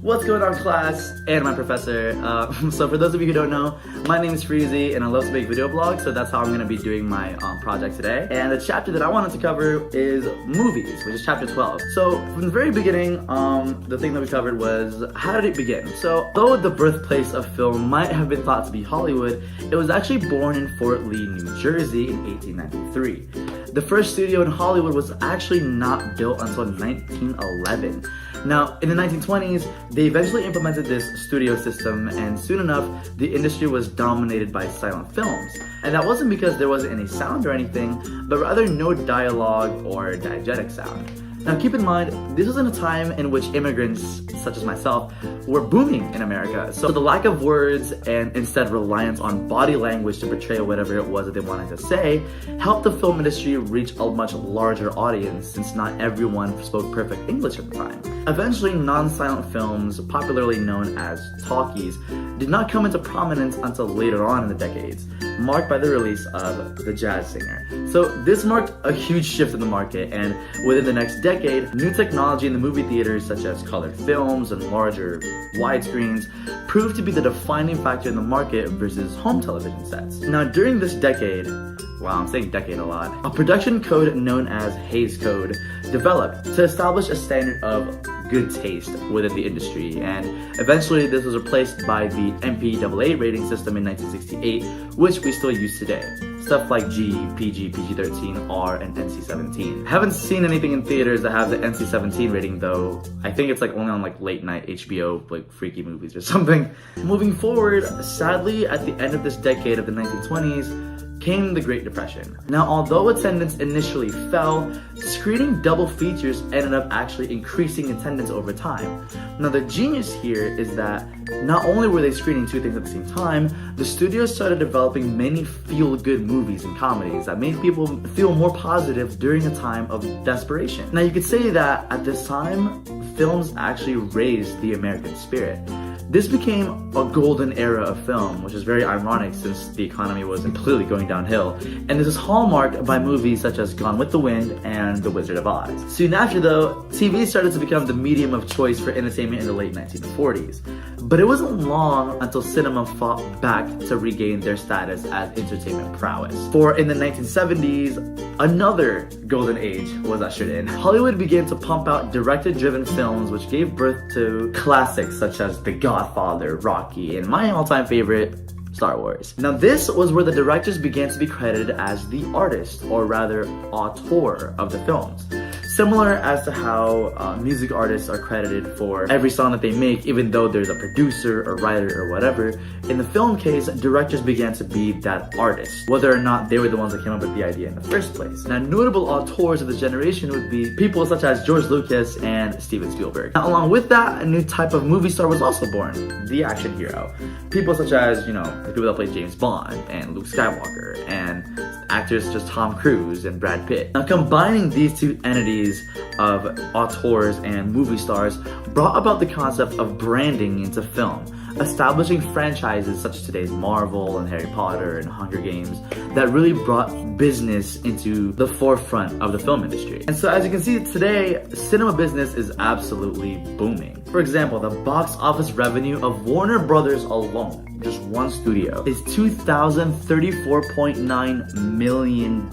What's going on, class and my professor? So for those of you who don't know, my name is Freezy and I love to make video blogs, so that's how I'm going to be doing my project today. And the chapter that I wanted to cover is movies, which is chapter 12. So from the very beginning, the thing that we covered was how did it begin? So though the birthplace of film might have been thought to be Hollywood, it was actually born in Fort Lee, New Jersey in 1893. The first studio in Hollywood was actually not built until 1911. Now, in the 1920s, they eventually implemented this studio system, and soon enough, the industry was dominated by silent films. And that wasn't because there wasn't any sound or anything, but rather no dialogue or diegetic sound. Now keep in mind, this was in a time in which immigrants, such as myself, were booming in America. So the lack of words and instead reliance on body language to portray whatever it was that they wanted to say helped the film industry reach a much larger audience, since not everyone spoke perfect English at the time. Eventually, non-silent films, popularly known as talkies, did not come into prominence until later on in the decades, marked by the release of The Jazz Singer. So this marked a huge shift in the market, and within the next decade, new technology in the movie theaters such as colored films and larger widescreens proved to be the defining factor in the market versus home television sets. Now during this decade, wow, I'm saying decade a lot, a production code known as Hays Code developed to establish a standard of good taste within the industry, and eventually this was replaced by the MPAA rating system in 1968, which we still use today. Stuff like G, PG, PG-13, R, and NC-17. I haven't seen anything in theaters that have the NC-17 rating though. I think it's like only on like late night HBO, like freaky movies or something. Moving forward, sadly, at the end of this decade of the 1920s, came the Great Depression. Now, although attendance initially fell, screening double features ended up actually increasing attendance over time. Now, the genius here is that not only were they screening two things at the same time, the studios started developing many feel-good movies and comedies that made people feel more positive during a time of desperation. Now, you could say that at this time, films actually raised the American spirit. This became a golden era of film, which is very ironic since the economy was completely going downhill. And this is hallmarked by movies such as Gone with the Wind and The Wizard of Oz. Soon after though, TV started to become the medium of choice for entertainment in the late 1940s. But it wasn't long until cinema fought back to regain their status as entertainment prowess. For in the 1970s, another golden age was ushered in. Hollywood began to pump out director-driven films, which gave birth to classics such as The Godfather, Rocky, and my all-time favorite, Star Wars. Now this was where the directors began to be credited as the artist, or rather auteur of the films. Similar as to how music artists are credited for every song that they make, even though there's a producer or writer or whatever, in the film case, directors began to be that artist, whether or not they were the ones that came up with the idea in the first place. Now notable auteurs of this generation would be people such as George Lucas and Steven Spielberg. Now along with that, a new type of movie star was also born, the action hero. People such as, you know, the people that played James Bond and Luke Skywalker, and actors such as Tom Cruise and Brad Pitt. Now combining these two entities of auteurs and movie stars brought about the concept of branding into film, establishing franchises such as today's Marvel and Harry Potter and Hunger Games that really brought business into the forefront of the film industry. And so as you can see today, cinema business is absolutely booming. For example, the box office revenue of Warner Brothers alone, just one studio, is $2,034.9 million.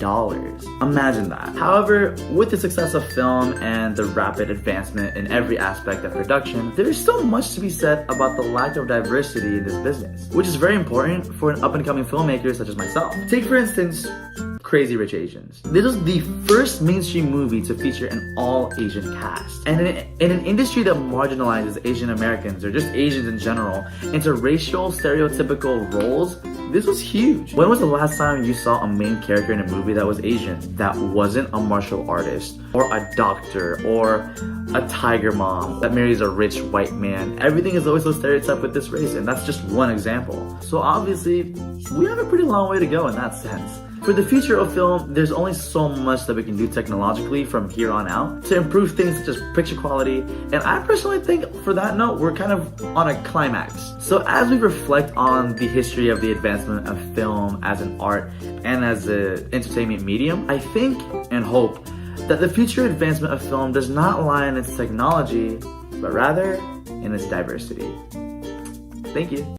Imagine that. However, with the success of film and the rapid advancement in every aspect of production, there is still much to be said about the lack of diversity in this business, which is very important for an up-and-coming filmmaker such as myself. Take for instance, Crazy Rich Asians. This was the first mainstream movie to feature an all-Asian cast. And in an industry that marginalizes Asian Americans, or just Asians in general, into racial stereotypical roles, this was huge. When was the last time you saw a main character in a movie that was Asian, that wasn't a martial artist, or a doctor, or a tiger mom that marries a rich white man? Everything is always so stereotyped with this race, and that's just one example. So obviously, we have a pretty long way to go in that sense. For the future of film, there's only so much that we can do technologically from here on out to improve things such as picture quality, and I personally think for that note, we're kind of on a climax. So as we reflect on the history of the advancement of film as an art and as an entertainment medium, I think and hope that the future advancement of film does not lie in its technology, but rather in in its diversity. Thank you.